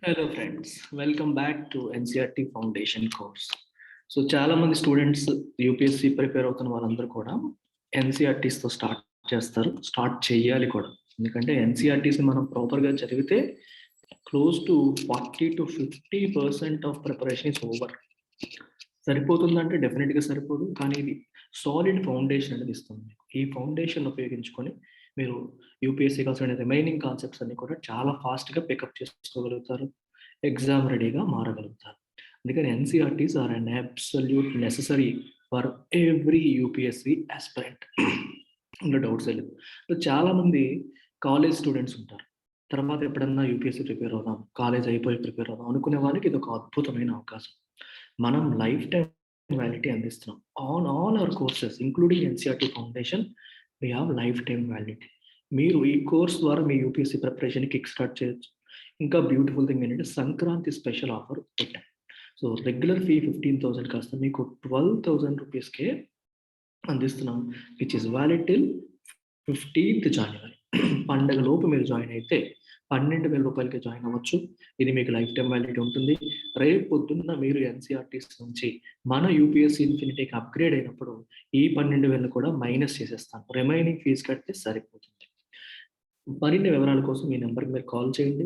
Hello friends, welcome back to NCERT foundation course. So చాలా మంది students UPSC prepare అవుతున్న వాళ్ళందరూ కూడా ఎన్సీఆర్టీస్తో స్టార్ట్ చేయాలి కూడా. ఎందుకంటే ఎన్సీఆర్టీస్ని మనం ప్రాపర్గా చదివితే close to 40 to 50% of preparation is over. సరిపోతుందంటే డెఫినెట్గా సరిపోదు, కానీ ఇది సాలిడ్ ఫౌండేషన్ అనేది ఇస్తుంది. ఈ ఫౌండేషన్ ఉపయోగించుకొని మీరు యూపీఎస్సీ కావాల్సిన రిమైనింగ్ కాన్సెప్ట్స్ అన్ని కూడా చాలా ఫాస్ట్గా పికప్ చేసుకోగలుగుతారు, ఎగ్జామ్ రెడీగా మారగలుగుతారు. అందుకని NCERTs are an absolute necessary for every UPSC aspirant. ఇందులో డౌట్స్ లేదు. చాలా మంది కాలేజ్ స్టూడెంట్స్ ఉంటారు, తర్వాత ఎప్పుడన్నా యూపీఎస్సీ ప్రిపేర్ అవుదాం, కాలేజ్ అయిపోయి ప్రిపేర్ అవుదాం అనుకునే వాళ్ళకి ఇది ఒక అద్భుతమైన అవకాశం. మనం లైఫ్ టైం వ్యాలిటీ అందిస్తున్నాం. On all our courses including NCERT foundation we have life time వ్యాలిటీ. మీరు ఈ కోర్స్ ద్వారా మీ యూపీఎస్సీ ప్రిపరేషన్ కిక్ స్టార్ట్ చేయొచ్చు. ఇంకా బ్యూటిఫుల్ థింగ్ ఏంటంటే సంక్రాంతి స్పెషల్ ఆఫర్ పెట్టాం. సో రెగ్యులర్ ఫీ 15,000 కాస్త మీకు 12,000 రూపీస్కే అందిస్తున్నాం, which is valid till 15th January. పండగ లోపు మీరు జాయిన్ అయితే 12,000 రూపాయలకి జాయిన్ అవ్వచ్చు. ఇది మీకు లైఫ్ టైం వ్యాలిటీ ఉంటుంది. రేపు పొద్దున్న మీరు ఎన్సీఆర్టీస్ నుంచి మన యూపీఎస్సీ ఇన్ఫినిటీకి అప్గ్రేడ్ అయినప్పుడు ఈ 12,000 కూడా మైనస్ చేసేస్తాను. రిమైనింగ్ ఫీజు కడితే సరిపోతుంది. మరిన్ని వివరాల కోసం ఈ నెంబర్కి మీరు కాల్ చేయండి.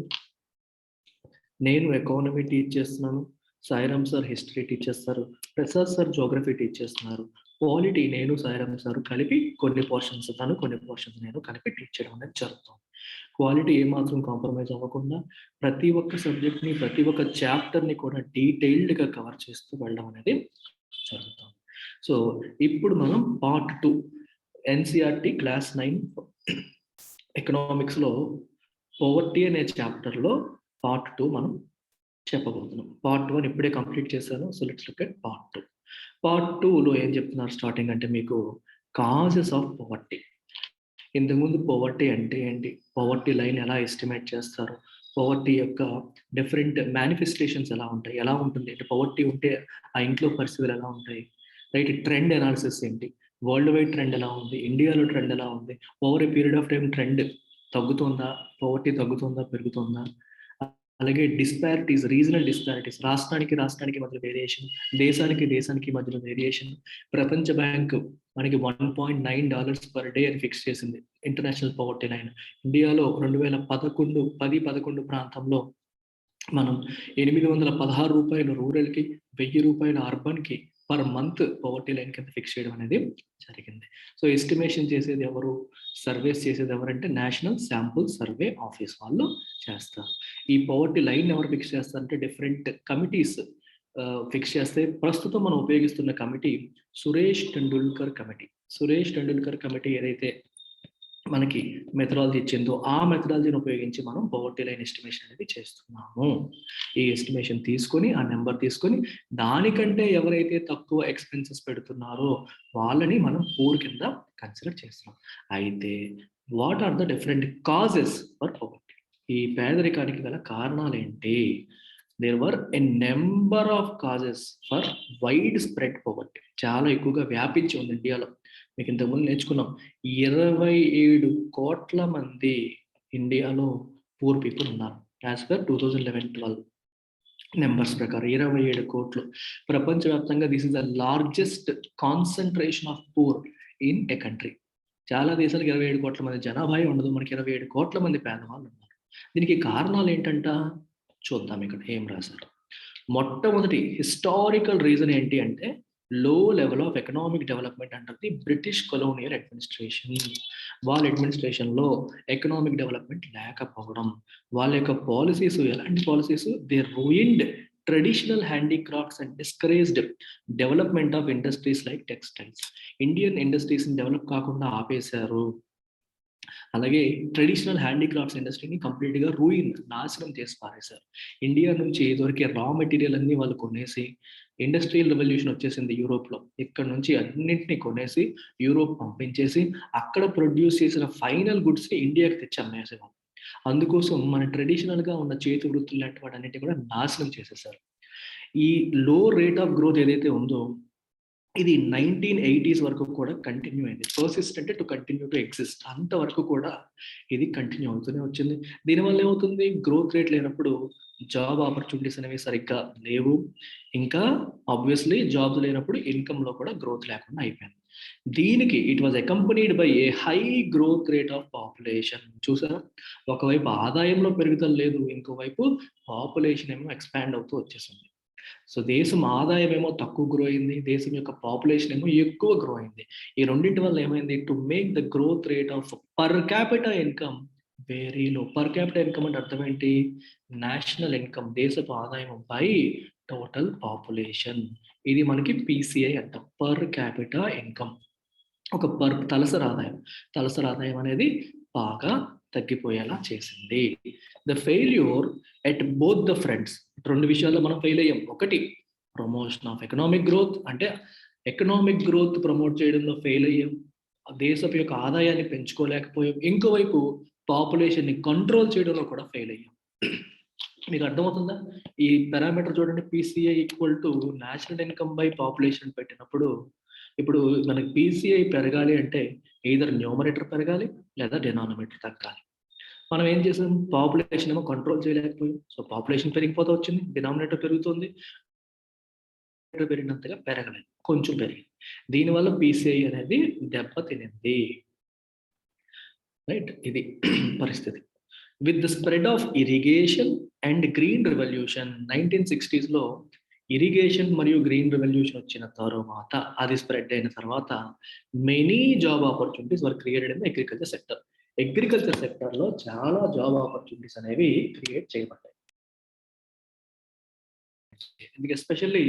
నేను ఎకానమీ టీచ్ చేస్తున్నాను, సాయిరామ్ సార్ హిస్టరీ టీచ్ చేస్తారు, ప్రసాద్ సార్ జోగ్రఫీ టీచ్ చేస్తున్నారు. క్వాలిటీ నేను సాయిరామ్ సార్ కలిపి కొన్ని పోర్షన్స్ తను, కొన్ని పోర్షన్స్ నేను కలిపి టీచ్ చేయడం అనేది జరుగుతుంది. క్వాలిటీ ఏమాత్రం కాంప్రమైజ్ అవ్వకుండా ప్రతి ఒక్క సబ్జెక్ట్ని, ప్రతి ఒక్క చాప్టర్ని కూడా డీటెయిల్డ్గా కవర్ చేస్తూ వెళ్ళడం అనేది జరుగుతుంది. సో ఇప్పుడు మనం పార్ట్ 2 ఎన్సీఆర్టీ క్లాస్ 9 ఎకనామిక్స్లో పోవర్టీ అనే చాప్టర్లో పార్ట్ 2 మనం చెప్పబోతున్నాం. పార్ట్ 1 ఇప్పుడే కంప్లీట్ చేశాను. So let's look at part 2. Part 2లో ఏం చెప్తున్నారు స్టార్టింగ్ అంటే మీకు కాజెస్ ఆఫ్ పవర్టీ. ఇంతకుముందు పవర్టీ అంటే ఏంటి, పవర్టీ లైన్ ఎలా ఎస్టిమేట్ చేస్తారు, పవర్టీ యొక్క డిఫరెంట్ మేనిఫెస్టేషన్స్ ఎలా ఉంటాయి, ఎలా ఉంటుంది అంటే పవర్టీ ఉంటే ఆ ఇంట్లో పరిస్థితులు ఎలా ఉంటాయి, రైట్, ట్రెండ్ అనాలిసిస్ ఏంటి, వరల్డ్ వైడ్ ట్రెండ్ ఎలా ఉంది, ఇండియాలో ట్రెండ్ ఎలా ఉంది, over a period of time trend తగ్గుతుందా, పవర్టీ తగ్గుతుందా, పెరుగుతుందా, అలాగే డిస్పారిటీస్, రీజనల్ డిస్పారిటీస్, రాష్ట్రానికి మధ్య వేరియేషన్, దేశానికి మధ్యలో వేరియేషన్. ప్రపంచ బ్యాంక్ మనకి $1.9 పర్ డే అని ఫిక్స్ చేసింది ఇంటర్నేషనల్ పవర్టీ లైన్. ఇండియాలో 2011 ప్రాంతంలో మనం $816 రూరల్కి, $1,000 అర్బన్కి పర్ మంత్ పవర్టీ లైన్ కింద ఫిక్స్ చేయడం అనేది జరిగింది. సో ఎస్టిమేషన్ చేసేది ఎవరు, సర్వేస్ చేసేది ఎవరంటే నేషనల్ శాంపుల్ సర్వే ఆఫీస్ వాళ్ళు చేస్తారు. ఈ పవర్టీ లైన్ ఎవరు ఫిక్స్ చేస్తారంటే డిఫరెంట్ కమిటీస్ ఫిక్స్ చేస్తే ప్రస్తుతం మనం ఉపయోగిస్తున్న కమిటీ సురేష్ టెండూల్కర్ కమిటీ ఏదైతే మనకి మెథడాలజీ ఇచ్చిందో ఆ మెథడాలజీని ఉపయోగించి మనం పవర్టీ లైన్ ఎస్టిమేషన్ అనేది చేస్తున్నాము. ఈ ఎస్టిమేషన్ తీసుకొని, ఆ నెంబర్ తీసుకొని, దానికంటే ఎవరైతే తక్కువ ఎక్స్పెన్సెస్ పెడుతున్నారో వాళ్ళని మనం పూర్ కింద కన్సిడర్ చేస్తున్నాం. అయితే what are the different causes for poverty? ఈ పేదరికానికి గల కారణాలు ఏంటి? There were a number of causes for wide spread poverty. చాలా ఎక్కువగా వ్యాపించి ఉంది ఇండియాలో. మీకు ఇంతకుముందు నేర్చుకున్నాం, 27 కోట్ల మంది ఇండియాలో పూర్ పీపుల్ ఉన్నారు యాజ్ పర్ 2011-12 నెంబర్స్ ప్రకారం. 27 కోట్లు. ప్రపంచవ్యాప్తంగా this is the largest concentration of poor in a country. చాలా దేశాలకు 27 కోట్ల మంది జనాభా ఉండదు, మనకి 27 కోట్ల మంది పేదవాళ్ళు ఉన్నారు. దీనికి కారణాలు ఏంటంట చూద్దాం. ఇక్కడ ఏం రాశారు. మొట్టమొదటి హిస్టారికల్ రీజన్ ఏంటి అంటే low level of economic development అంటారు ది బ్రిటిష్ కొలోనియల్ అడ్మినిస్ట్రేషన్. వాళ్ళ అడ్మినిస్ట్రేషన్లో ఎకనామిక్ డెవలప్మెంట్ లేకపోవడం, వాళ్ళ యొక్క పాలసీస్ ఎలాంటి policies, they ruined traditional handicrafts and discouraged development of industries like textiles. Indian ఇండస్ట్రీస్ని డెవలప్ కాకుండా ఆపేశారు. అలాగే ట్రెడిషనల్ హ్యాండీక్రాఫ్ట్స్ ఇండస్ట్రీని కంప్లీట్గా నాశనం చేసి పారేశారు. ఇండియా నుంచి దొరికే రా మెటీరియల్ అన్ని వాళ్ళు కొనేసి, ఇండస్ట్రియల్ రెవల్యూషన్ వచ్చేసింది యూరోప్లో, ఇక్కడ నుంచి అన్నింటినీ కొనేసి యూరోప్ పంపించేసి అక్కడ ప్రొడ్యూస్ చేసిన ఫైనల్ గుడ్స్ని ఇండియాకి తెచ్చి అమ్మేసేవాళ్ళు. అందుకోసం మన ట్రెడిషనల్గా ఉన్న చేతి వృత్తులు లాంటి వాటన్నిటి కూడా నాశనం చేసేసారు. ఈ లో రేట్ ఆఫ్ గ్రోత్ ఏదైతే ఉందో ఇది 1980s వరకు కూడా కంటిన్యూ అయింది. Persistent to continue to exist అంతవరకు కూడా ఇది కంటిన్యూ అవుతూనే వచ్చింది. దీనివల్ల ఏమవుతుంది, గ్రోత్ రేట్ లేనప్పుడు జాబ్ ఆపర్చునిటీస్ అనేవి సరిగ్గా లేవు. ఇంకా ఆబ్వియస్లీ జాబ్స్ లేనప్పుడు ఇన్కమ్‌లో కూడా గ్రోత్ లేకుండా అయిపోయింది. దీనికి it was accompanied by A high growth rate of population. చూసారా? ఒకవైపు ఆదాయంలో పెరుగుదల లేదు. ఇంకోవైపు పాపులేషన్ ఏమో ఎక్స్‌పాండ్ అవుతూ వచ్చేసింది. సో దేశం ఆదాయం ఏమో తక్కువ గ్రో అయింది. దేశం యొక్క పాపులేషన్ ఏమో ఎక్కువ గ్రో అయింది. ఈ రెండింటి వల్ల ఏమైంది, to make the growth rate of per capita income very low. Per capita income అంటే అర్థం ఏంటి? నేషనల్ ఇన్కమ్, దేశపు ఆదాయం బై టోటల్ పాపులేషన్. ఇది మనకి పీసీఐ అంటాం, పర్ క్యాపిటా ఇన్కమ్. ఒక తలసరి ఆదాయం. తలసరి ఆదాయం అనేది బాగా తగ్గిపోయేలా చేసింది. The failure at both the fronts. 2 విషయాల్లో మనం ఫెయిల్ అయ్యాం. ఒకటి, ప్రమోషన్ ఆఫ్ ఎకనామిక్ గ్రోత్, అంటే ఎకనామిక్ గ్రోత్ ప్రమోట్ చేయడంలో ఫెయిల్ అయ్యాం. దేశపు యొక్క ఆదాయాన్ని పెంచుకోలేకపోయాం. ఇంకోవైపు పాపులేషన్‌ని కంట్రోల్ చేయడంలో కూడా ఫెయిల్ అయ్యాం. మీకు అర్థమవుతుందా? ఈ పారామీటర్ చూడండి, PCI equal to national income by population పెట్టినప్పుడు, ఇప్పుడు మనకి పీసీఐ పెరగాలి అంటే ఎయిదర్ న్యూమరేటర్ పెరగాలి లేదా డినామినేటర్ తగ్గాలి. మనం ఏం చేసాం, పాపులేషన్ ఏమో కంట్రోల్ చేయలేకపోయాం. సో పాపులేషన్ పెరిగిపోతూ వచ్చింది, డినామినేటర్ పెరుగుతుంది, పెరిగినంతగా పెరగలేదు, కొంచెం పెరిగింది. దీనివల్ల పీసీఐ అనేది దెబ్బతినింది. రైట్, ఇది పరిస్థితి. With the spread of irrigation and green revolution, 1960s irrigation మరియు గ్రీన్ రెవల్యూషన్ వచ్చిన తర్వాత, అది స్ప్రెడ్ అయిన తర్వాత many job opportunities were created in agriculture sector. Agriculture సెక్టర్లో చాలా జాబ్ ఆపర్చునిటీస్ అనేవి క్రియేట్ చేయబడ్డాయి. ఎందుకు ఎస్పెషల్లీ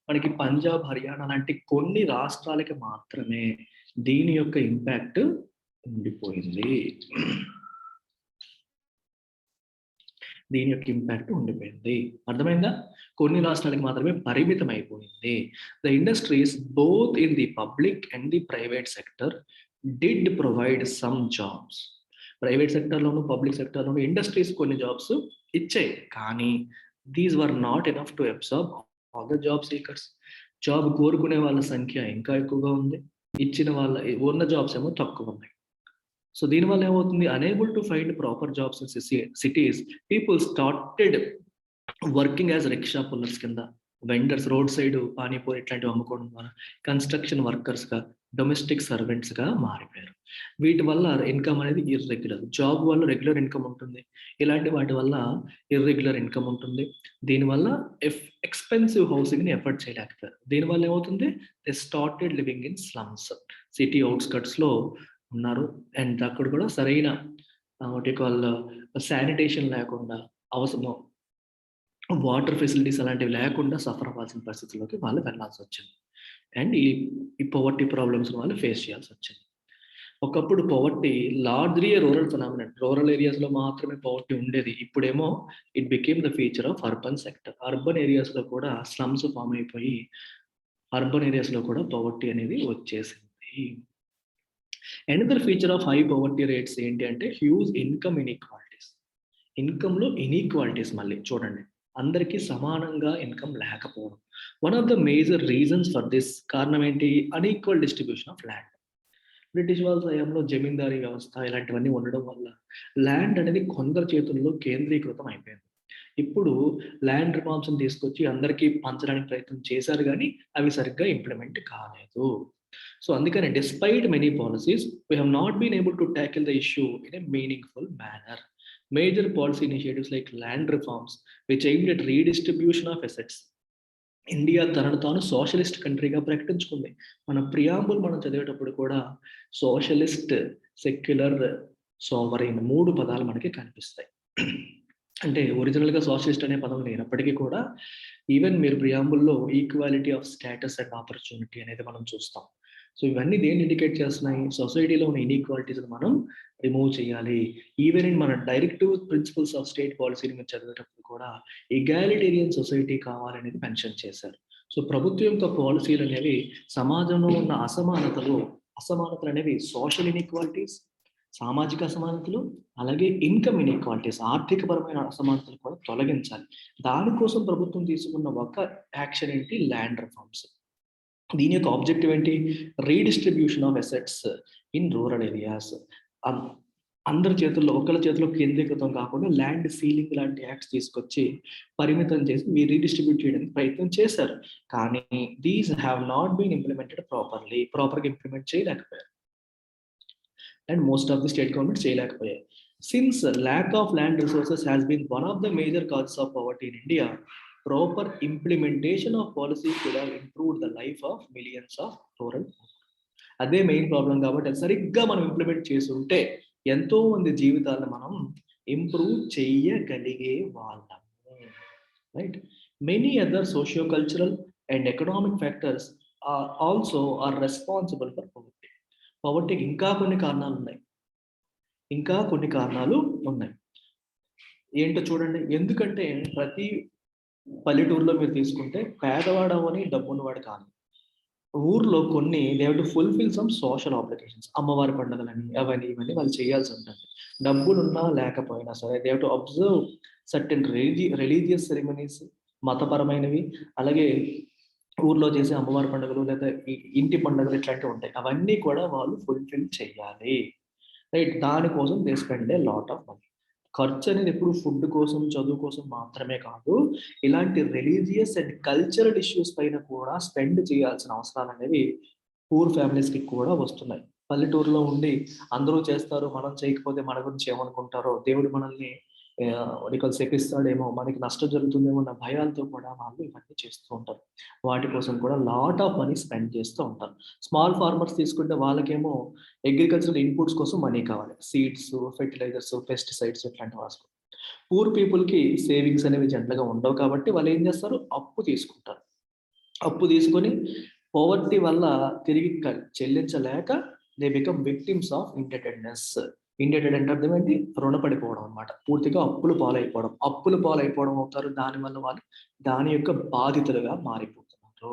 మనకి పంజాబ్, హర్యానా లాంటి కొన్ని రాష్ట్రాలకి మాత్రమే దీని యొక్క ఇంపాక్ట్ ఉండిపోయింది. దీని యొక్క ఇంపాక్ట్ ఉండిపోయింది. అర్థమైందా? కొన్ని రాష్ట్రాలకు మాత్రమే పరిమితం అయిపోయింది. The industries both in the public and the private sector did provide some jobs. Private సెక్టర్లోను పబ్లిక్ సెక్టర్లోను ఇండస్ట్రీస్ కొన్ని జాబ్స్ ఇచ్చాయి, కానీ these were not enough to absorb all the job seekers. Job కోరుకునే వాళ్ళ సంఖ్య ఇంకా ఎక్కువగా ఉంది, ఇచ్చిన వాళ్ళ ఉన్న జాబ్స్ ఏమో తక్కువ ఉన్నాయి. సో దీనివల్ల ఏమవుతుంది, unable to find proper jobs in cities, people started working as rickshaw pullers కింద, వెండర్స్, రోడ్ సైడ్ పానీపూరి ఇట్లాంటివి అమ్ముకోవడం ద్వారా కన్స్ట్రక్షన్ వర్కర్స్గా, డొమెస్టిక్ సర్వెంట్స్గా మారిపోయారు. వీటి వల్ల ఇన్కమ్ అనేది ఇర్రెగ్యులర్. జాబ్ వల్ల రెగ్యులర్ ఇన్కమ్ ఉంటుంది, ఇలాంటి వాటి వల్ల ఇర్రెగ్యులర్ ఇన్కమ్ ఉంటుంది. దీనివల్ల ఎక్స్పెన్సివ్ హౌసింగ్ని ఎఫర్ట్ చేయలేకపోయారు. దీనివల్ల ఏమవుతుంది, they started living in slums. City అవుట్స్కట్స్లో ఉన్నారు, అండ్ అక్కడ కూడా సరైన శానిటేషన్ లేకుండా, అవసరం వాటర్ ఫెసిలిటీస్ అలాంటివి లేకుండా సఫర్ అవ్వాల్సిన పరిస్థితుల్లోకి వాళ్ళు వెళ్ళాల్సి వచ్చింది. అండ్ ఈ పవర్టీ ప్రాబ్లమ్స్ వాళ్ళు ఫేస్ చేయాల్సి వచ్చింది. ఒకప్పుడు poverty largely rural phenomenon, rural ఏరియాస్లో మాత్రమే పవర్టీ ఉండేది. ఇప్పుడేమో it became the feature of urban sector. Urban ఏరియాస్లో కూడా స్లమ్స్ ఫామ్ అయిపోయి అర్బన్ ఏరియాస్లో కూడా పవర్టీ అనేది వచ్చేసింది. Another feature of high poverty rates ఏంటి అంటే హ్యూజ్ ఇన్కమ్ ఇన్ఈక్వాలిటీస్. ఇన్కమ్లో ఇన్ఈక్వాలిటీస్ మళ్ళీ చూడండి, అందరికీ సమానంగా ఇన్కమ్ లేకపోవడం. One of the major reasons for this, కారణం ఏంటి, unequal distribution of land. British వాళ్ళ హయాంలో జమీందారీ వ్యవస్థ ఇలాంటివన్నీ ఉండడం వల్ల ల్యాండ్ అనేది కొందరు చేతుల్లో కేంద్రీకృతం అయిపోయింది. ఇప్పుడు ల్యాండ్ రిఫార్మ్స్ని తీసుకొచ్చి అందరికీ పంచడానికి ప్రయత్నం చేశారు, కానీ అవి సరిగ్గా ఇంప్లిమెంట్ కాలేదు. సో అందుకని despite many policies, we have not been able to tackle the issue in a meaningful manner. Major policy initiatives like land reforms which aimed at redistribution of assets. India తనను తాను socialist కంట్రీగా ప్రకటించుకుంది. మన preamble మనం చదివేటప్పుడు కూడా socialist, secular, సోవరైన్ 3 పదాలు మనకి కనిపిస్తాయి. అంటే ఒరిజినల్గా సోషలిస్ట్ అనే పదం లేనప్పటికీ కూడా ఈవెన్ మీరు ప్రియాంబుల్లో equality of status and opportunity అనేది మనం చూస్తాం. సో ఇవన్నీ దేన్ని ఇండికేట్ చేస్తున్నాయి, సొసైటీలో ఉన్న ఇన్ఈక్వాలిటీస్ని మనం రిమూవ్ చేయాలి. ఈవెన్ ఇన్ మన డైరెక్టివ్ ప్రిన్సిపల్స్ ఆఫ్ స్టేట్ పాలసీని మీరు చదివేటప్పుడు కూడా ఈగాలిటేరియన్ సొసైటీ కావాలనేది మెన్షన్ చేశారు. సో ప్రభుత్వం యొక్క పాలసీలు అనేవి సమాజంలో ఉన్న అసమానతలు అనేవి సోషల్ ఇన్ఈక్వాలిటీస్, సామాజిక అసమానతలు, అలాగే ఇన్కమ్ ఇన్ఈక్వాలిటీస్, ఆర్థికపరమైన అసమానతలు కూడా తొలగించాలి. దానికోసం ప్రభుత్వం తీసుకున్న ఒక యాక్షన్ ఏంటి, ల్యాండ్ రిఫార్మ్స్. దీని యొక్క ఆబ్జెక్టివ్ ఏంటి? Redistribution of assets in rural areas. అందరి చేతుల్లో, ఒకళ్ళ చేతిలో కేంద్రీకృతం కాకుండా ల్యాండ్ సీలింగ్ లాంటి యాక్ట్స్ తీసుకొచ్చి పరిమితం చేసి మీరు రీడిస్ట్రిబ్యూట్ చేయడానికి ప్రయత్నం చేశారు. కానీ these have not been implemented ప్రాపర్గా ఇంప్లిమెంట్ చేయలేకపోయారు. And most of the state government చేయలేకపోయాయి. Since lack of land resources has been one of the major causes of poverty in India, proper implementation of policy could have improved the life of millions of rural. అదే main problem కాబట్టి అది సరిగ్గా మనం implement చేసి ఉంటే ఎంతో మంది జీవితాలను మనం ఇంప్రూవ్ చేయగలిగే వాళ్ళము. Right. Many other socio cultural and economic factors also are responsible for poverty. పవర్టీకి ఇంకా కొన్ని కారణాలు ఉన్నాయి. ఏంటో చూడండి. ఎందుకంటే ప్రతి పల్లెటూరులో మీరు తీసుకుంటే పేదవాడు అవని డబ్బున్నవాడు కాదు, ఊర్లో కొన్ని they have to fulfil some social obligations. అమ్మవారి పండుగలని అవన్నీ ఇవన్నీ వాళ్ళు చేయాల్సి ఉంటుంది. డబ్బులున్నా లేకపోయినా సరే they have to observe certain religious ceremonies, మతపరమైనవి. అలాగే ఊర్లో చేసే అమ్మవారి పండుగలు లేదా ఇంటి పండుగలు ఇట్లాంటివి ఉంటాయి. అవన్నీ కూడా వాళ్ళు ఫుల్ఫిల్ చేయాలి. రైట్. దానికోసం they spend a lot of money. ఖర్చు అనేది ఎప్పుడు ఫుడ్ కోసం, చదువు కోసం మాత్రమే కాదు, ఇలాంటి రిలీజియస్ అండ్ కల్చరల్ ఇష్యూస్ పైన కూడా స్పెండ్ చేయాల్సిన అవసరాలు అనేవి పూర్ ఫ్యామిలీస్కి కూడా వస్తున్నాయి. పల్లెటూరులో ఉండి అందరూ చేస్తారు, మనం చేయకపోతే మన గురించి ఏమనుకుంటారో, దేవుడు మనల్ని శపిస్తాడేమో, మనకి నష్టం జరుగుతుందేమో అన్న భయాలతో కూడా వాళ్ళు ఇవన్నీ చేస్తూ ఉంటారు. వాటి కోసం కూడా లాట్ ఆఫ్ మనీ స్పెండ్ చేస్తూ ఉంటారు. స్మాల్ ఫార్మర్స్ తీసుకుంటే వాళ్ళకేమో అగ్రికల్చరల్ ఇన్పుట్స్ కోసం మనీ కావాలి, సీడ్స్, ఫెర్టిలైజర్స్, పెస్టిసైడ్స్ ఇట్లాంటి వాటికి. పూర్ పీపుల్కి సేవింగ్స్ అనేవి జనరల్గా ఉండవు కాబట్టి వాళ్ళు ఏం చేస్తారు? అప్పు తీసుకుంటారు. అప్పు తీసుకొని పవర్టీ వల్ల తిరిగి చెల్లించలేక they become victims of indebtedness. Indebted అంటే అర్థం ఏంటి? రుణపడిపోవడం అనమాట. పూర్తిగా అప్పులు పాలైపోవడం అవుతారు. దానివల్ల వాళ్ళు దాని యొక్క బాధితులుగా మారిపోతున్నారు.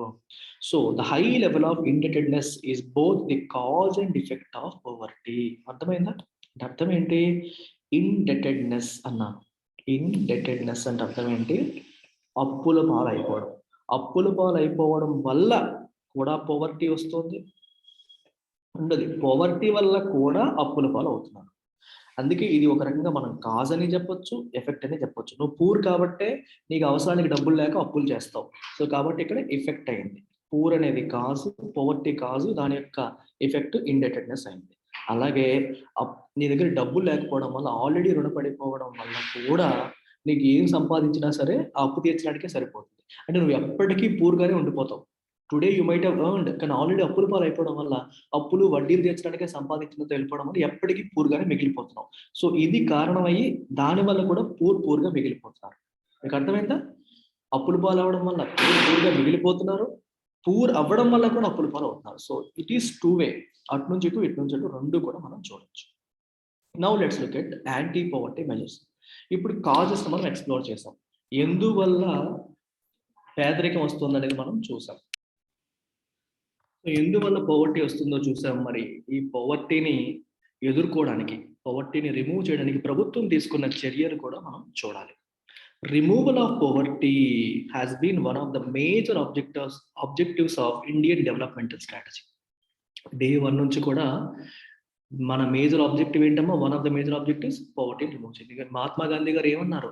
So the high level of indebtedness is both the cause and effect of poverty. అర్థమైందా? అర్థం ఏంటి? ఇండెటెడ్నెస్ అన్నాను. ఇండెటెడ్నెస్ అంటే అర్థం ఏంటి? అప్పుల పాలైపోవడం వల్ల కూడా పవర్టీ వస్తుంది. ఉండదు. పవర్టీ వల్ల కూడా అప్పుల పాలు అవుతున్నారు. అందుకే ఇది ఒక రకంగా మనం కాజ్ అని చెప్పొచ్చు, ఎఫెక్ట్ అని చెప్పొచ్చు. నువ్వు పూర్ కాబట్టే నీకు అవసరానికి డబ్బులు లేక అప్పులు చేస్తావు. సో కాబట్టి ఇక్కడ ఎఫెక్ట్ అయింది. పూర్ అనేది కాజు, పవర్టీ కాజు, దాని యొక్క ఎఫెక్ట్ ఇండెటెడ్నెస్ అయింది. అలాగే నీ దగ్గర డబ్బులు లేకపోవడం వల్ల, ఆల్రెడీ రుణపడిపోవడం వల్ల కూడా నీకు ఏం సంపాదించినా సరే ఆ అప్పు తీర్చడానికే సరిపోతుంది. అంటే నువ్వు ఎప్పటికీ పూర్గానే ఉండిపోతావు. Today you might have earned, కానీ ఆల్రెడీ అప్పుల పాలు అయిపోవడం వల్ల, అప్పులు వడ్డీలు తీర్చడానికే సంపాదించినంత వెళ్ళిపోవడం వల్ల ఎప్పటికీ పూర్గానే మిగిలిపోతున్నావు. సో ఇది కారణమయ్యి దానివల్ల కూడా పూర్గా మిగిలిపోతున్నారు. మీకు అర్థమైందా? అప్పుల పాలు అవ్వడం వల్ల పూర్గా మిగిలిపోతున్నారు, పూర్ అవ్వడం వల్ల కూడా అప్పుల పాలు అవుతున్నారు. So it is two way. అటు నుంచి ఇటు రెండు కూడా మనం చూడొచ్చు. Now let's look at anti poverty measures. ఇప్పుడు కాజెస్ మనం ఎక్స్ప్లోర్ చేసాం. ఎందువల్ల పేదరికం వస్తుంది అనేది మనం చూసాం. ఎందువల్ల పవర్టీ వస్తుందో చూసాం. మరి ఈ పవర్టీని ఎదుర్కోవడానికి, పవర్టీని రిమూవ్ చేయడానికి ప్రభుత్వం తీసుకున్న చర్యలు కూడా మనం చూడాలి. Removal of poverty has been one of the major objectives of Indian developmental strategy. Day 1 నుంచి కూడా మన మేజర్ ఆబ్జెక్టివ్ ఏంటమ్మా? One of the major objectives poverty remove చేయండి. మహాత్మా గాంధీ గారు ఏమన్నారు?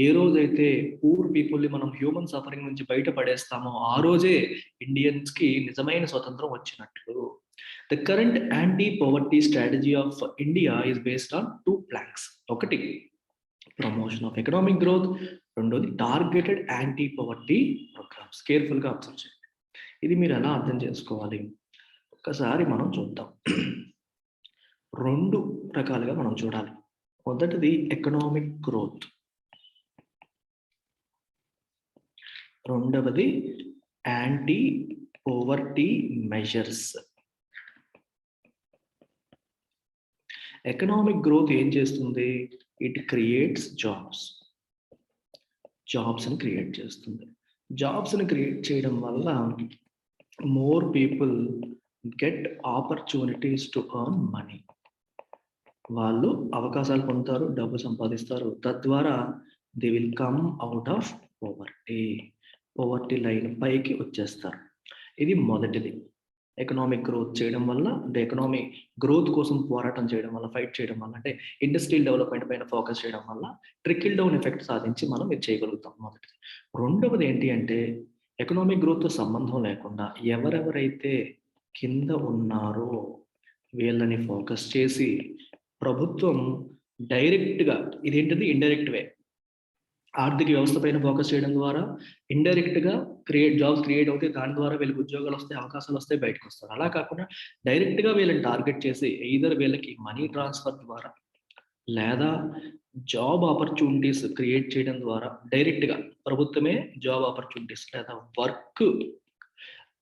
ఏ రోజైతే పూర్ పీపుల్ని మనం హ్యూమన్ సఫరింగ్ నుంచి బయటపడేస్తామో ఆ రోజే ఇండియన్స్ కి నిజమైన స్వతంత్రం వచ్చినట్లు. The current anti poverty strategy of India is based on 2 planks. ఒకటి ప్రమోషన్ ఆఫ్ ఎకనామిక్ గ్రోత్, రెండోది targeted anti poverty programmes. Careful గా అబ్జర్వ్ చేయండి. ఇది మీరు ఎలా అర్థం చేసుకోవాలి ఒక్కసారి మనం చూద్దాం. 2 రకాలుగా మనం చూడాలి. మొదటిది ఎకనామిక్ గ్రోత్, రెండవది anti poverty measures. Economic growth ఏం చేస్తుంది? ఇట్ క్రియేట్స్ జాబ్స్ ని క్రియేట్ చేస్తుంది. జాబ్స్ ని క్రియేట్ చేయడం వల్ల more people get opportunities to earn money. వాళ్ళు అవకాశాలు పొందుతారు, డబ్బు సంపాదిస్తారు. తద్వారా they will come out of poverty line పైకి వచ్చేస్తారు. ఇది మొదటిది. ఎకనామిక్ గ్రోత్ చేయడం వల్ల, అంటే ఎకనామిక్ గ్రోత్ కోసం పోరాటం చేయడం వల్ల, ఫైట్ చేయడం వల్ల, అంటే ఇండస్ట్రియల్ డెవలప్మెంట్ పైన ఫోకస్ చేయడం వల్ల ట్రికిల్ డౌన్ ఎఫెక్ట్ సాధించి మనం ఇది చేయగలుగుతాం మొదటిది. రెండవది ఏంటి అంటే ఎకనామిక్ గ్రోత్తో సంబంధం లేకుండా ఎవరెవరైతే కింద ఉన్నారో వీళ్ళని ఫోకస్ చేసి ప్రభుత్వం డైరెక్ట్గా, ఇదేంటిది ఇండైరెక్ట్ వే, ఆర్థిక వ్యవస్థ పైన ఫోకస్ చేయడం ద్వారా ఇండైరెక్ట్గా జాబ్స్ క్రియేట్ అవుతాయి. దాని ద్వారా వీళ్ళకి ఉద్యోగాలు వస్తాయి, అవకాశాలు వస్తాయి, బయటకు వస్తారు. అలా కాకుండా డైరెక్ట్గా వీళ్ళని టార్గెట్ చేసి ఎయిదర్ వీళ్ళకి మనీ ట్రాన్స్ఫర్ ద్వారా లేదా జాబ్ ఆపర్చునిటీస్ క్రియేట్ చేయడం ద్వారా, డైరెక్ట్గా ప్రభుత్వమే జాబ్ ఆపర్చునిటీస్ లేదా వర్క్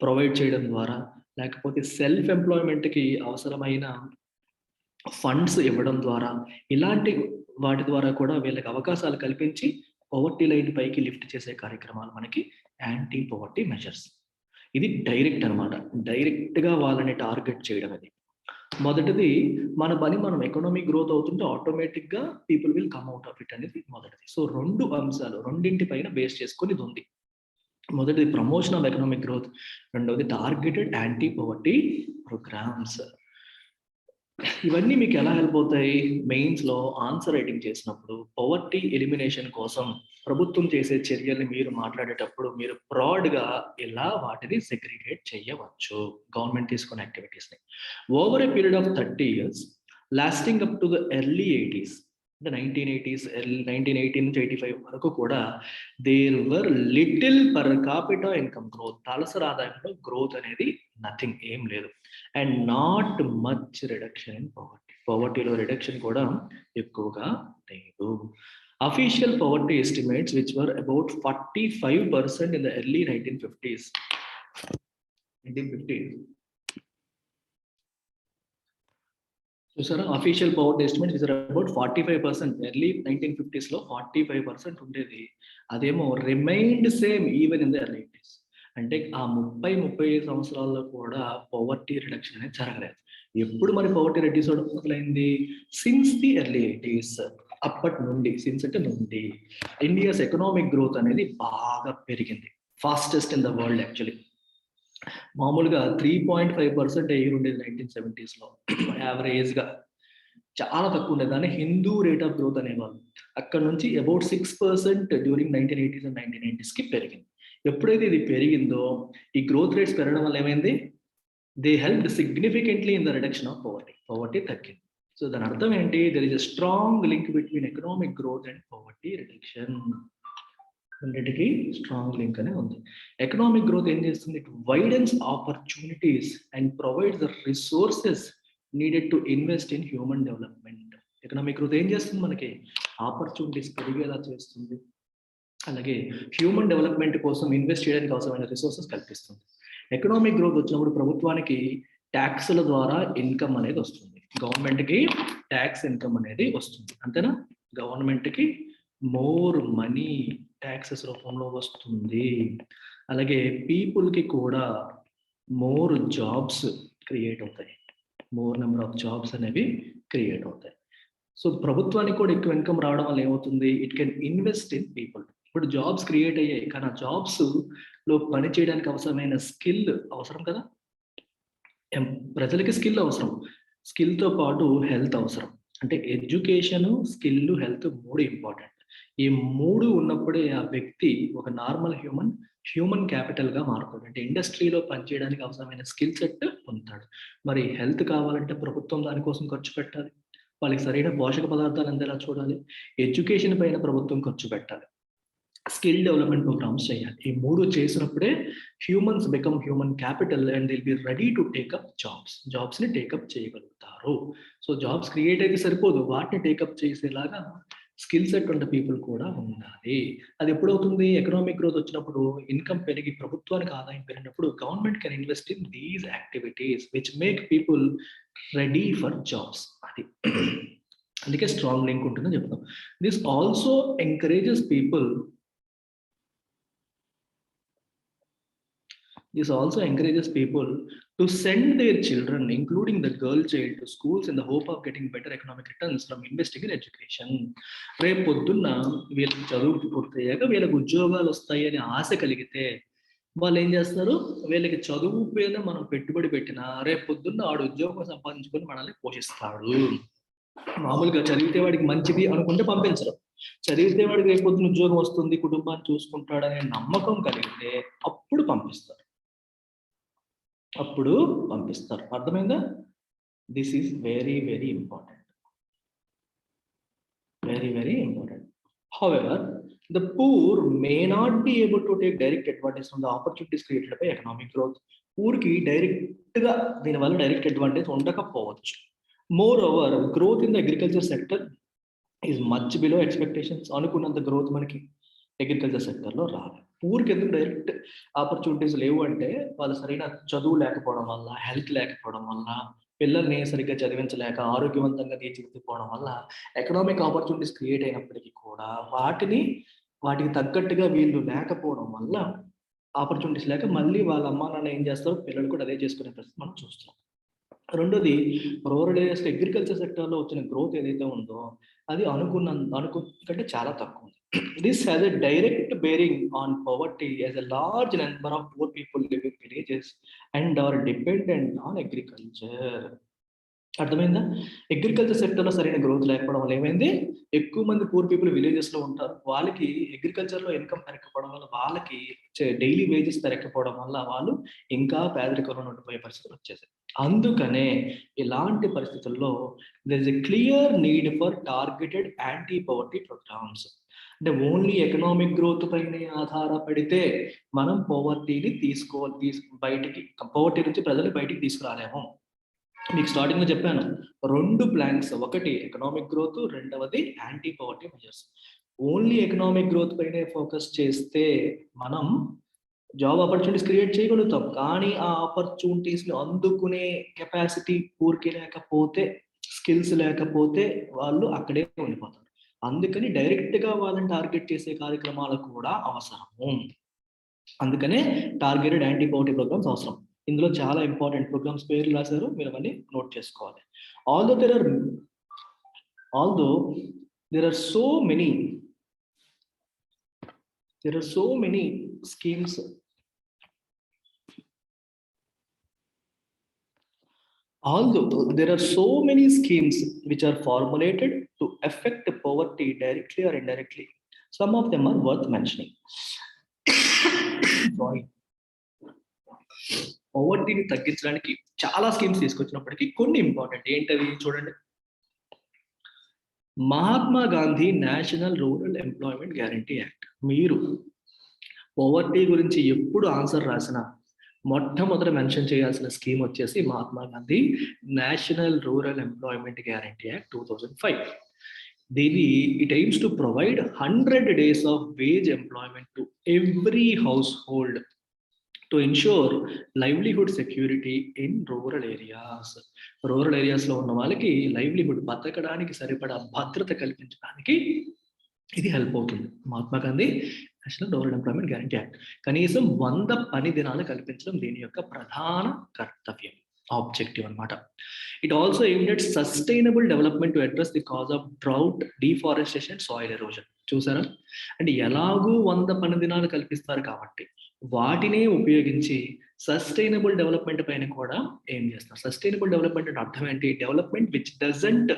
ప్రొవైడ్ చేయడం ద్వారా, లేకపోతే సెల్ఫ్ ఎంప్లాయ్మెంట్కి అవసరమైన ఫండ్స్ ఇవ్వడం ద్వారా, ఇలాంటి వాటి ద్వారా కూడా వీళ్ళకి అవకాశాలు కల్పించి పవర్టీ లైన్ పైకి లిఫ్ట్ చేసే కార్యక్రమాలు మనకి యాంటీ పవర్టీ మెజర్స్. ఇది డైరెక్ట్ అనమాట. డైరెక్ట్గా వాళ్ళని టార్గెట్ చేయడం. అది మొదటిది. మన పని మనం ఎకనామిక్ గ్రోత్ అవుతుంటే ఆటోమేటిక్గా people will come out of it అనేది మొదటిది. సో 2 అంశాలు, రెండింటి పైన బేస్ చేసుకొని ఇది ఉంది. మొదటిది ప్రమోషన్ ఆఫ్ ఎకనామిక్ గ్రోత్, రెండవది టార్గెటెడ్ యాంటీ పవర్టీ ప్రోగ్రామ్స్. ఇవన్నీ మీకు ఎలా హెల్ప్ అవుతాయి? మెయిన్స్లో ఆన్సర్ రైటింగ్ చేసినప్పుడు పవర్టీ ఎలిమినేషన్ కోసం ప్రభుత్వం చేసే చర్యల్ని మీరు మాట్లాడేటప్పుడు మీరు బ్రాడ్గా ఇలా వాటిని సెగ్రిగేట్ చేయవచ్చు. గవర్నమెంట్ తీసుకునే యాక్టివిటీస్ని over a period of 30 years lasting up to the early 80s, అంటే 1980s, 1980 నుంచి 85 వరకు కూడా there were little per capita income growth. తలసరి ఆదాయంలో గ్రోత్ అనేది నథింగ్, ఏం లేదు. And not much reduction in poverty. పవర్టీలో రిడక్షన్ కూడా ఎక్కువగా లేదు. Official poverty estimates which were about 45% in the early 1950s. చూసారా? Official poverty estimates which are about 45%. Early 1950s లో 45% ఉండేది. అదేమో remained same even in the early 80s. అంటే ఆ 35 సంవత్సరాల్లో కూడా పవర్టీ రిడక్షన్ అనేది జరగలేదు. ఎప్పుడు మరి పవర్టీ రెడ్యూస్ అవడం మొదలైంది? Since the early 80s. అప్పటి నుండి, సిన్స్ అంటే నుండి ఇండియాస్ ఎకనామిక్ గ్రోత్ అనేది బాగా పెరిగింది. Fastest in the world actually. మామూలుగా 3.5% ఎయిర్ ఉండేది 1970s లో యావరేజ్గా, చాలా తక్కువ ఉండేది. దాన్ని హిందూ రేట్ ఆఫ్ గ్రోత్ అనేవాళ్ళు. అక్కడ నుంచి about 6% during 1980s and 1990s పెరిగింది. ఎప్పుడైతే ఇది పెరిగిందో ఈ గ్రోత్ రేట్స్ పెరగడం వల్ల ఏమైంది? They helped significantly in the reduction of poverty. Poverty తగ్గింది. సో దాని అర్థం ఏంటి? There is a strong link between economic growth and poverty reduction. రెండింటికి స్ట్రాంగ్ లింక్ అనే ఉంది. ఎకనామిక్ గ్రోత్ ఏం చేస్తుంది? It widens opportunities and provides the resources needed to invest in human development. Economic growth ఏం చేస్తుంది? మనకి ఆపర్చునిటీస్ పెరిగేలా చేస్తుంది, అలాగే హ్యూమన్ డెవలప్మెంట్ కోసం ఇన్వెస్ట్ చేయడానికి అవసరమైన రిసోర్సెస్ కల్పిస్తుంది. ఎకనామిక్ గ్రోత్ వచ్చినప్పుడు ప్రభుత్వానికి ట్యాక్స్ల ద్వారా ఇన్కమ్ అనేది వస్తుంది. గవర్నమెంట్కి ట్యాక్స్ ఇన్కమ్ అనేది వస్తుంది, అంతేనా? గవర్నమెంట్కి మోర్ మనీ ట్యాక్సెస్ రూపంలో వస్తుంది. అలాగే పీపుల్కి కూడా మోర్ జాబ్స్ క్రియేట్ అవుతాయి. మోర్ నెంబర్ ఆఫ్ జాబ్స్ అనేవి క్రియేట్ అవుతాయి. సో ప్రభుత్వానికి కూడా ఎక్కువ ఇన్కమ్ రావడం వల్ల ఏమవుతుంది? It can invest in people. ఇప్పుడు జాబ్స్ క్రియేట్ అయ్యాయి, కానీ ఆ జాబ్స్ లో పని చేయడానికి అవసరమైన స్కిల్ అవసరం కదా. ప్రజలకి స్కిల్ అవసరం, స్కిల్తో పాటు హెల్త్ అవసరం. అంటే ఎడ్యుకేషన్, స్కిల్, హెల్త్ 3 ఇంపార్టెంట్. ఈ 3 ఉన్నప్పుడే ఆ వ్యక్తి ఒక నార్మల్ హ్యూమన్ క్యాపిటల్గా మారుతాడు. అంటే ఇండస్ట్రీలో పనిచేయడానికి అవసరమైన స్కిల్ సెట్ పొందుతాడు. మరి హెల్త్ కావాలంటే ప్రభుత్వం దానికోసం ఖర్చు పెట్టాలి, వాళ్ళకి సరైన పోషక పదార్థాలు అందేలా చూడాలి. ఎడ్యుకేషన్ పైన ప్రభుత్వం ఖర్చు పెట్టాలి, స్కిల్ డెవలప్మెంట్ ప్రోగ్రామ్స్ చేయాలి. ఈ 3 చేసినప్పుడే humans become human capital and they'll be ready to take up జాబ్స్ని టేకప్ చేయగలుగుతారు. సో జాబ్స్ క్రియేట్ అయితే సరిపోదు, వాటిని టేకప్ చేసేలాగా స్కిల్ సెట్ ఉన్న పీపుల్ కూడా ఉండాలి. అది ఎప్పుడవుతుంది? ఎకనామిక్ గ్రోత్ వచ్చినప్పుడు, ఇన్కమ్ పెరిగి ప్రభుత్వానికి ఆదాయం పెరిగినప్పుడు government can invest in these activities which make people ready for jobs. అది అందుకే స్ట్రాంగ్ లింక్ ఉంటుందని చెప్తాం. This also encourages people to send their children, including the girl child, to schools in the hope of getting better economic returns from investing in education. రేపు పొద్దున్న వీళ్ళకి చదువు పూర్తయ్యాక వీళ్ళకి ఉద్యోగాలు వస్తాయి అని ఆశ కలిగితే వాళ్ళు ఏం చేస్తారు, వీళ్ళకి చదువు పైన మనం పెట్టుబడి పెట్టినా రేపు పొద్దున్న వాడు ఉద్యోగం సంపాదించుకొని మనల్ని పోషిస్తాడు. మామూలుగా చదివితే వాడికి మంచిది అనుకుంటే పంపించరు. చదివితే వాడికి రేపు పొద్దున ఉద్యోగం వస్తుంది, కుటుంబాన్ని చూసుకుంటాడనే నమ్మకం కలిగితే అప్పుడు పంపిస్తారు. అర్థమైందా? This is very very important. Very, very important. However, the poor may not be able to take direct advantage from the opportunities created by economic growth. ఊరికి డైరెక్ట్గా దీనివల్ల డైరెక్ట్ అడ్వాంటేజ్ ఉండకపోవచ్చు. Moreover, growth in the agriculture sector is much below expectations. అనుకున్నంత growth మనకి agriculture సెక్టర్లో రాలేదు. ఊరికి ఎందుకు డైరెక్ట్ ఆపర్చునిటీస్ లేవు అంటే వాళ్ళు సరైన చదువు లేకపోవడం వల్ల, హెల్త్ లేకపోవడం వల్ల, పిల్లల్ని సరిగ్గా చదివించలేక, ఆరోగ్యవంతంగా తీర్చిదిద్దుకోవడం వల్ల ఎకనామిక్ ఆపర్చునిటీస్ క్రియేట్ అయినప్పటికీ కూడా వాటికి తగ్గట్టుగా వీళ్ళు లేకపోవడం వల్ల, ఆపర్చునిటీస్ లేక మళ్ళీ వాళ్ళ అమ్మా నాన్న ఏం చేస్తారు, పిల్లలు కూడా అదే చేసుకునే పరిస్థితి మనం చూస్తున్నాం. రెండోది, రూరల్ ఏరియాస్ అగ్రికల్చర్ సెక్టర్లో వచ్చిన గ్రోత్ ఏదైతే ఉందో అది కంటే చాలా తక్కువ ఉంది. This has a direct bearing on poverty, as a large number of poor people live in villages and are dependent on agriculture. అర్థమైందా? అగ్రికల్చర్ సెక్టర్లో సరైన గ్రోత్ లేకపోవడం వల్ల ఏమైంది, ఎక్కువ మంది పూర్ పీపుల్ విలేజెస్లో ఉంటారు. వాళ్ళకి అగ్రికల్చర్లో ఇన్కమ్ పెరగకపోవడం వల్ల, వాళ్ళకి డైలీ వేజెస్ పెరగకపోవడం వల్ల వాళ్ళు ఇంకా పేదరికంలో ఉండిపోయే పరిస్థితులు వచ్చేసాయి. అందుకనే ఇలాంటి పరిస్థితుల్లో there is a clear need for targeted anti-poverty programs. అంటే ఓన్లీ ఎకనామిక్ గ్రోత్ పైన ఆధారపడితే మనం పోవర్టీని పోవర్టీ నుంచి ప్రజలు బయటికి తీసుకురాలేము. మీకు స్టార్టింగ్ లో చెప్పాను, 2 ప్లాన్స్, ఒకటి ఎకనామిక్ గ్రోత్, రెండవది anti poverty measures. Only economic growth పైనే ఫోకస్ చేస్తే మనం జాబ్ ఆపర్చునిటీస్ క్రియేట్ చేయగలుగుతాం, కానీ ఆ ఆపర్చునిటీస్ ని అందుకునే కెపాసిటీ పూర్కి లేకపోతే, స్కిల్స్ లేకపోతే వాళ్ళు అక్కడే ఉండిపోతారు. అందుకని డైరెక్ట్ గా వాళ్ళని టార్గెట్ చేసే కార్యక్రమాలు కూడా అవసరము. అందుకనే టార్గెటెడ్ యాంటీ పవర్టీ ప్రోగ్రామ్స్ అవసరం. ఇందులో చాలా ఇంపార్టెంట్ ప్రోగ్రామ్స్ పేర్లు రాశారు, మీరు అవన్నీ నోట్ చేసుకోవాలి. Although there are so many schemes. Although there are so many schemes which are formulated to affect poverty directly or indirectly, some of them are worth mentioning. Sorry. పవర్టీని తగ్గించడానికి చాలా schemes తీసుకొచ్చినప్పటికీ కొన్ని important ఏంటవి చూడండి. Mahatma Gandhi national rural employment guarantee act. మీరు poverty గురించి ఎప్పుడు answer రాసినా మొట్టమొదట మెన్షన్ చేయాల్సిన స్కీమ్ వచ్చేసి Mahatma Gandhi national rural employment guarantee act 2005. it aims to provide 100 days of wage employment to every household to ensure livelihood security in rural areas. Rural ఏరియాస్లో ఉన్న వాళ్ళకి లైవ్లీహుడ్, బతకడానికి సరిపడా భద్రత కల్పించడానికి ఇది హెల్ప్ అవుతుంది. Mahatma Gandhi national rural employment guarantee act. కనీసం 100 పని దినాలు కల్పించడం దీని యొక్క ప్రధాన కర్తవ్యం, ఆబ్జెక్టివ్ అన్నమాట. It also aimed at sustainable development to address the cause of drought, deforestation, soil erosion. చూసారా, అంటే ఎలాగూ 100 పని దినాలు కల్పిస్తారు కాబట్టి వాటినే ఉపయోగించి సస్టైనబుల్ డెవలప్మెంట్ పైన కూడా ఏం చేస్తారు. సస్టైనబుల్ డెవలప్మెంట్ అంటే అర్థం ఏంటి? Development which doesn't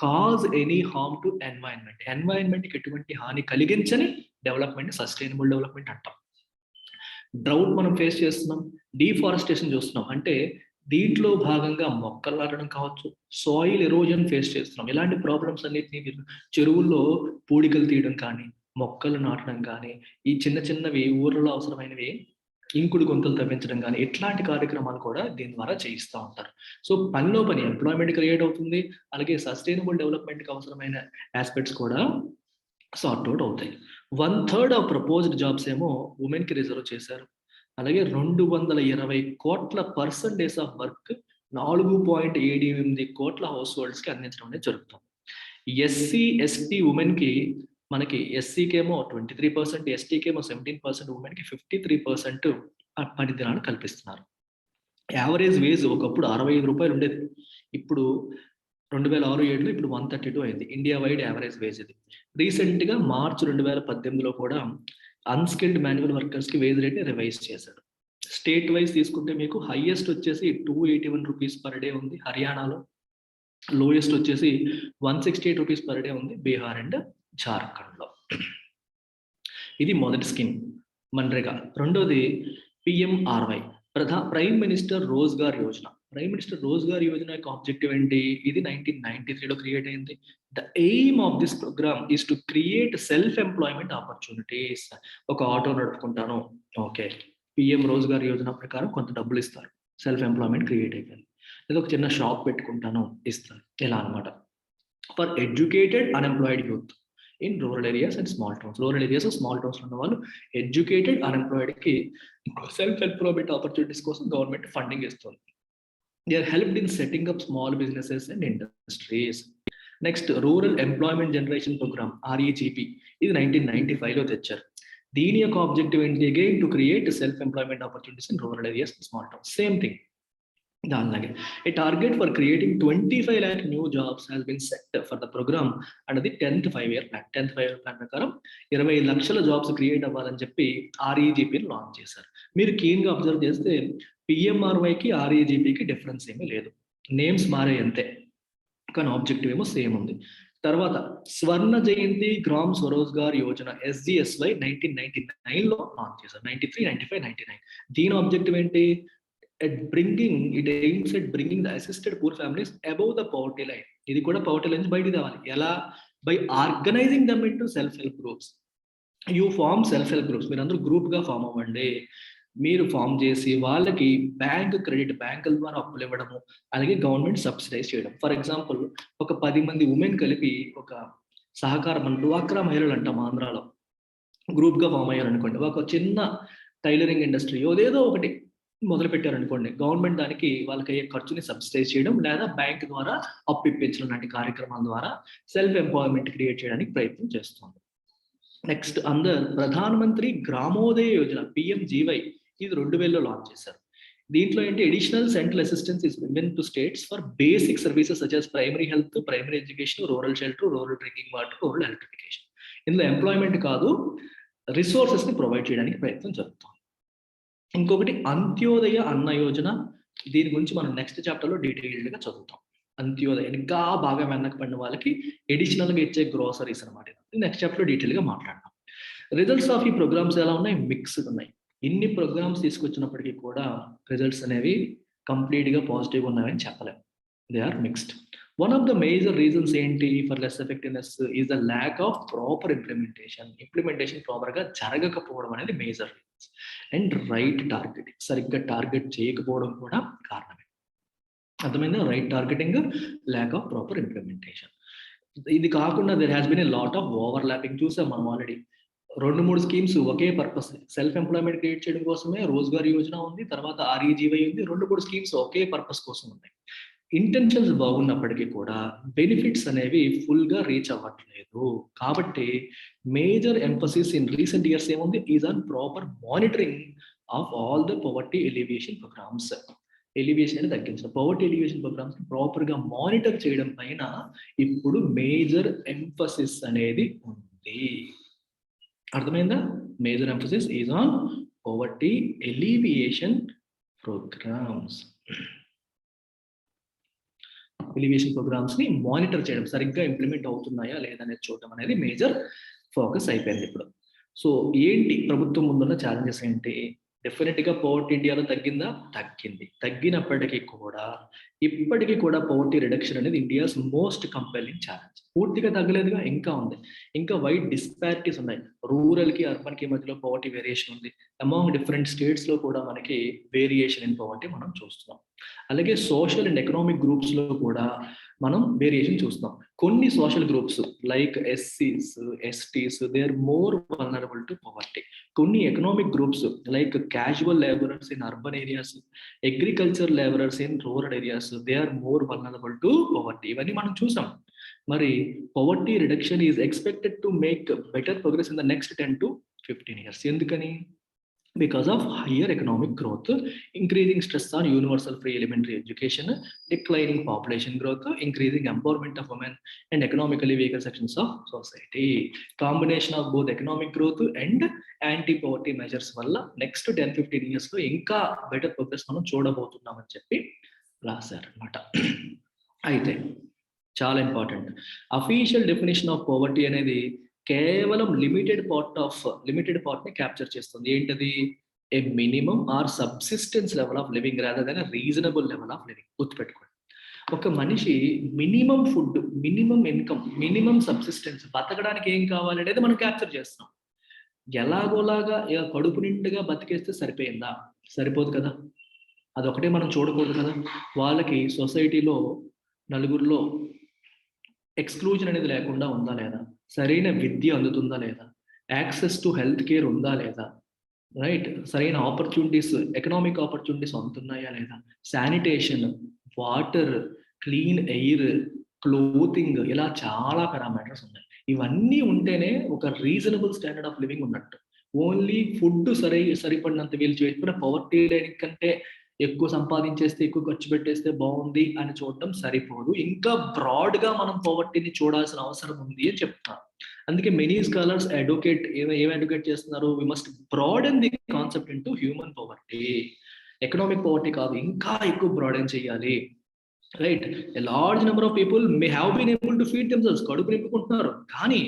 cause any harm to environment. ఎన్వైరన్మెంట్కి ఎటువంటి హాని కలిగించని డెవలప్మెంట్ సస్టైనబుల్ డెవలప్మెంట్ అంటాం. డ్రౌట్ మనం ఫేస్ చేస్తున్నాం, డిఫారెస్టేషన్ చూస్తున్నాం, అంటే దీంట్లో భాగంగా మొక్కలు నాటడం కావచ్చు, సాయిల్ ఎరోజన్ ఫేస్ చేస్తున్నాం. ఇలాంటి ప్రాబ్లమ్స్ అన్నిటినీ చెరువుల్లో పూడికలు తీయడం కానీ, మొక్కలు నాటడం కానీ, ఈ చిన్న చిన్నవి ఊర్లలో అవసరమైనవి ఇంకుడు గుంతలు తవ్వించడం కానీ, ఇట్లాంటి కార్యక్రమాలు కూడా దీని ద్వారా చేయిస్తూ ఉంటారు. సో పనిలో పని ఎంప్లాయ్మెంట్ క్రియేట్ అవుతుంది, అలాగే సస్టైనబుల్ డెవలప్మెంట్కి అవసరమైన ఆస్పెక్ట్స్ కూడా సార్ట్ అవుట్ అవుతాయి. 1/3 ఆఫ్ ప్రపోజ్డ్ జాబ్స్ ఏమో ఉమెన్కి రిజర్వ్ చేశారు. అలాగే 220 కోట్ల పర్సెంటేజ్ ఆఫ్ వర్క్ 4.78 కోట్ల హౌస్ హోల్డ్స్కి అందించడం అనేది జరుగుతుంది. ఎస్సీ ఎస్టీ ఉమెన్కి, మనకి ఎస్సీకేమో 23%, ఎస్టీకేమో 17%, ఉమెన్కి 53% పని దినాలు కల్పిస్తున్నారు. యావరేజ్ వేజ్ ఒకప్పుడు 65 రూపాయలు ఉండేది, ఇప్పుడు 2006-07 ఇప్పుడు 132 అయింది ఇండియా వైడ్ యావరేజ్ వేజ్. ఇది రీసెంట్గా మార్చ్ 2018లో కూడా అన్‌స్కిల్డ్ మాన్యువల్ వర్కర్స్‌కి వేజ్ రేట్‌ని రివైజ్ చేశాడు. స్టేట్ వైజ్ తీసుకుంటే మీకు హైయెస్ట్ వచ్చేసి ₹281 పర్ డే ఉంది హర్యానాలో. లోయెస్ట్ వచ్చేసి ₹168 పర్ డే ఉంది బీహార్ అండ్ జార్ఖండ్‌లో. ఇది మొదటి స్కీమ్ మన్రేగా. రెండోది PMRY, prime minister Rozgar Yojana. Prime minister Rozgar Yojana యొక్క ఆబ్జెక్టివ్ ఏంటి? ఇది 1993లో క్రియేట్ అయింది. The aim of this programme is to create self employment opportunities. ఒక ఆటో నడుపుకుంటాను, ఓకే, పిఎం రోజ్గార్ యోజన ప్రకారం కొంత డబ్బులు ఇస్తారు, సెల్ఫ్ ఎంప్లాయ్మెంట్ క్రియేట్ అయిపోయింది. లేదా ఒక చిన్న షాప్ పెట్టుకుంటాను, ఇస్తారు, ఇలా అనమాట. For educated unemployed youth in rural areas and small towns. Rural areas, small towns ఉన్న వాళ్ళు ఎడ్యుకేటెడ్ అన్ఎంప్లాయిడ్కి సెల్ఫ్ ఎంప్లాయ్మెంట్ ఆపర్చునిటీస్ కోసం గవర్నమెంట్ ఫండింగ్ ఇస్తుంది. They are helped in setting up small businesses and industries. Next rural employment generation programme REGP, ఇది 1995లో తెచ్చారు. దీని యొక్క ఆబ్జెక్టివ్ ఏంటి? Again to create self employment opportunities in rural areas and small towns. Same thing. దానిలాగే a target for creating 25 lakh new jobs has been set for the program under the 10th 5-year plan. 10th 5-year plan ప్రకారం 25 లక్షల jobs create అవ్వాలని చెప్పి REGPని launch చేశారు. మీరు కీన్గా observe చేస్తే పిఎంఆర్వైకి REGPకి difference ఏమీ లేదు, నేమ్స్ మారే అంతే, కానీ ఆబ్జెక్టివ్ ఏమో సేమ్ ఉంది. తర్వాత స్వర్ణ జయంతి గ్రామ్ స్వరోజ్గార్ యోజన SGSY 1999లో లాంచ్ చేశారు. 93, 95, 99. దీని ఆబ్జెక్టివ్ ఏంటి? it aims at bringing the assisted poor families above the poverty line. ఇది కూడా పవర్టీ లైన్ బయటికి తేవాలి. ఎలా? By organising them into self help groups. You form self help groups. మీరు అందరూ గ్రూప్గా ఫామ్ అవ్వండి. మీరు ఫామ్ చేసి వాళ్ళకి బ్యాంకుల ద్వారా అప్పులు ఇవ్వడము, అలాగే గవర్నమెంట్ సబ్సిడైజ్ చేయడం. ఫర్ ఎగ్జాంపుల్, ఒక 10 మంది ఉమెన్ కలిపి ఒక సహకారం, డ్వాక్రా మహిళలు అంటాం ఆంధ్రాలో, గ్రూప్గా ఫామ్ అయ్యారనుకోండి, ఒక చిన్న టైలరింగ్ ఇండస్ట్రీ ఏదేదో ఒకటి మొదలు పెట్టారనుకోండి, గవర్నమెంట్ దానికి వాళ్ళకి అయ్యే ఖర్చుని సబ్సిడైజ్ చేయడం లేదా బ్యాంక్ ద్వారా అప్పు ఇప్పించడం లాంటి కార్యక్రమాల ద్వారా సెల్ఫ్ ఎంప్లాయ్మెంట్ క్రియేట్ చేయడానికి ప్రయత్నం చేస్తుంది. నెక్స్ట్ ప్రధాన మంత్రి గ్రామోదయ యోజన PMGY, ఇది 2000లో లాంచ్ చేశారు. దీంట్లో ఏంటి? Additional central assistance is given to states for basic services such as primary health, primary education, rural shelter, rural drinking water, rural electrification. ఇందులో ఎంప్లాయ్మెంట్ కాదు, రిసోర్సెస్ని ప్రొవైడ్ చేయడానికి ప్రయత్నం జరుగుతుంది. ఇంకొకటి అంత్యోదయ అన్న యోజన. దీని గురించి మనం నెక్స్ట్ చాప్టర్లో డీటెయిల్డ్గా చదువుతాం. అంత్యోదయ ఇంకా బాగా వెనకబడిన వాళ్ళకి అడిషనల్గా ఇచ్చే గ్రోసరీస్ అనమాట. నెక్స్ట్ చాప్టర్లో డీటెయిల్గా మాట్లాడతాం. రిజల్ట్స్ ఆఫ్ ఈ ప్రోగ్రామ్స్ ఎలా ఉన్నాయి? మిక్స్డ్ ఉన్నాయి. ఇన్ని ప్రోగ్రామ్స్ తీసుకొచ్చినప్పటికీ కూడా రిజల్ట్స్ అనేవి కంప్లీట్గా పాజిటివ్గా ఉన్నాయని చెప్పలేము. They are mixed. One of the major reasons ఏంటి for less effectiveness is the lack of proper implementation. Implementation ప్రాపర్గా జరగకపోవడం అనేది major reasons. And right targeting, సరిగ్గా టార్గెట్ చేయకపోవడం కూడా కారణమే. అర్థమైందా? Right targeting, lack of proper implementation. ఇది కాకుండా there has been a lot of overlapping. చూసాం మనం ఆల్రెడీ 2-3 స్కీమ్స్ ఒకే పర్పస్, సెల్ఫ్ ఎంప్లాయ్మెంట్ క్రియేట్ చేయడం కోసమే రోజ్గార్ యోజన ఉంది, తర్వాత REGY ఉంది. 2-3 స్కీమ్స్ ఒకే పర్పస్ కోసం ఉన్నాయి. ఇంటెన్షన్స్ బాగున్నప్పటికీ కూడా బెనిఫిట్స్ అనేవి ఫుల్గా రీచ్ అవ్వట్లేదు. కాబట్టి major emphasis in recent years ఏముంది? Is on proper monitoring of all the poverty alleviation programmes. Alleviation అనేది తగ్గించడం, పవర్టీ ఎలివేషన్ ప్రోగ్రామ్స్ ప్రాపర్గా మానిటర్ చేయడం పైన ఇప్పుడు మేజర్ ఎంఫసిస్ అనేది ఉంది. అర్థమైందా? Major emphasis is on poverty alleviation programmes. Alleviation programmes ని మానిటర్ చేయడం, సరిగ్గా ఇంప్లిమెంట్ అవుతున్నాయా లేదనేది చూడడం అనేది మేజర్ ఫోకస్ అయిపోయింది ఇప్పుడు. సో ఏంటి ప్రభుత్వం ముందున్న ఛాలెంజెస్ ఏంటి? డెఫినెట్గా పవర్టీ ఇండియాలో తగ్గిందా? తగ్గింది. తగ్గినప్పటికీ కూడా ఇప్పటికీ కూడా పవర్టీ రిడక్షన్ అనేది ఇండియాస్ మోస్ట్ కంపెలింగ్ ఛాలెంజ్. పూర్తిగా తగ్గలేదుగా, ఇంకా ఉంది. ఇంకా వైడ్ డిస్పారిటీస్ ఉన్నాయి. రూరల్కి అర్బన్కి మధ్యలో పవర్టీ వేరియేషన్ ఉంది. అమాంగ్ డిఫరెంట్ స్టేట్స్లో కూడా మనకి వేరియేషన్ ఇన్ పవర్టీ మనం చూస్తున్నాం. అలాగే సోషల్ అండ్ ఎకనామిక్ గ్రూప్స్లో కూడా మనం వేరియేషన్ చూస్తున్నాం. కొన్ని social groups like SCs, STs they are more vulnerable to poverty. కొన్ని economic groups like casual labourers in urban areas, agriculture labourers in rural areas they are more vulnerable to poverty. ఇవన్నీ మనం చూసాం. మరి poverty reduction is expected to make better progress in the next 10 to 15 years. ఎందుకని? because of higher economic growth, increasing stress on universal free elementary education, declining population growth, increasing empowerment of women and economically weaker sections of society. Combination of both economic growth and anti-poverty measures వల్ల next 10-15 years లో ఇంకా better progress మనం చూడబోతున్నామని చెప్పి రాశారనమాట. అయితే చాలా important, official definition of poverty అనేది కేవలం లిమిటెడ్ పార్ట్ ని క్యాప్చర్ చేస్తుంది. ఏంటది? A minimum or subsistence level of living rather than reasonable level of living. గుర్తుపెట్టుకోండి, ఒక మనిషి minimum food, minimum income, minimum subsistence బతకడానికి ఏం కావాలి అనేది మనం క్యాప్చర్ చేస్తున్నాం. ఎలాగోలాగా కడుపు నిండుగా బతికేస్తే సరిపోయిందా? సరిపోదు కదా. అదొకటే మనం చూడకూడదు కదా. వాళ్ళకి సొసైటీలో నలుగురిలో ఎక్స్క్లూజన్ అనేది లేకుండా ఉందా లేదా, సరైన విద్య అందుతుందా లేదా, యాక్సెస్ టు హెల్త్ కేర్ ఉందా లేదా, రైట్, సరైన ఆపర్చునిటీస్, ఎకనామిక్ ఆపర్చునిటీస్ అందుతున్నాయా లేదా, sanitation, water, clean air, clothing, ఇలా చాలా పారామీటర్స్ ఉన్నాయి. ఇవన్నీ ఉంటేనే ఒక రీజనబుల్ స్టాండర్డ్ ఆఫ్ లివింగ్ ఉన్నట్టు. ఓన్లీ ఫుడ్ సరిపడినంత వీళ్ళు చెప్పిన పవర్టీ లైన్ కంటే ఎక్కువ సంపాదించేస్తే, ఎక్కువ ఖర్చు పెట్టేస్తే బాగుంది అని చూడటం సరిపోదు. ఇంకా బ్రాడ్ గా మనం పవర్టీని చూడాల్సిన అవసరం ఉంది అని చెప్తున్నారు. అందుకే మెనీ స్కాలర్స్ ఏం అడ్వకేట్ చేస్తున్నారు? We must broaden the concept into human poverty. Economic poverty కాదు, ఇంకా ఎక్కువ బ్రాడెన్ చేయాలి. Right, a large number of people may have been able to feed themselves, కడుపు నింపుకుంటున్నారు. కానీ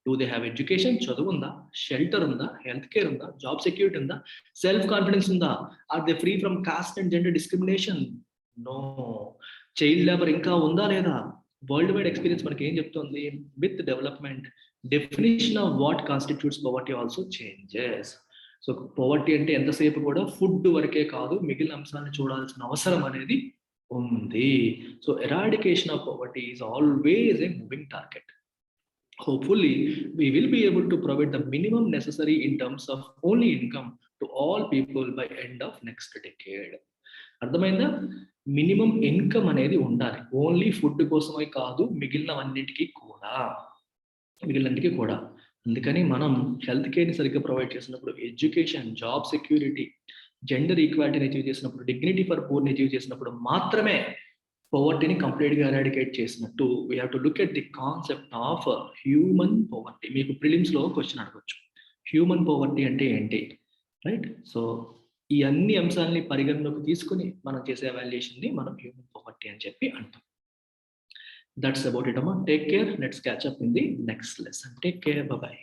డూ దే హ్యావ్ ఎడ్యుకేషన్? చదువు ఉందా? షెల్టర్ ఉందా? హెల్త్ కేర్ ఉందా? జాబ్ సెక్యూరిటీ ఉందా? సెల్ఫ్ కాన్ఫిడెన్స్ ఉందా? Are they free from caste and gender discrimination? No. Child labour ఇంకా ఉందా లేదా? వరల్డ్ వైడ్ ఎక్స్పీరియన్స్ మనకి ఏం చెప్తుంది? With development, definition of what constitutes poverty also changes. So poverty అంటే ఎంతసేపు కూడా ఫుడ్ వరకే కాదు, మిగిలిన అంశాలను చూడాల్సిన అవసరం అనేది ఉంది. So eradication of poverty is always a moving target. Hopefully, we will be able to provide the minimum necessary in terms of only income to all people by end of next decade. అర్థమైందా? Minimum income అనేది ఉండాలి. Only food కోసమే కాదు, మిగిలినన్నిటికీ కూడా. అందుకని మనం health కేర్ని సరిగ్గా provide చేసినప్పుడు, ఎడ్యుకేషన్, జాబ్ సెక్యూరిటీ, జెండర్ ఈక్వాలిటీని అచీవ్ చేసినప్పుడు, డిగ్నిటీ ఫర్ పూర్ని అచీవ్ చేసినప్పుడు మాత్రమే పవర్టీని కంప్లీట్గా ఎరాడికేట్ చేసినట్టు. We have to look at the concept of human poverty. మీకు ప్రిలిమ్స్లో క్వశ్చన్ అడగచ్చు, హ్యూమన్ పవర్టీ అంటే ఏంటి, రైట్? సో ఈ అన్ని అంశాలని పరిగణలోకి తీసుకుని మనం చేసే ఎవాల్యుయేషన్ని మనం హ్యూమన్ పవర్టీ అని చెప్పి అంటాం. దట్స్ అబౌట్ ఇట్ అమ్మా. Take care. Let's catch up in the next lesson. Take care. By.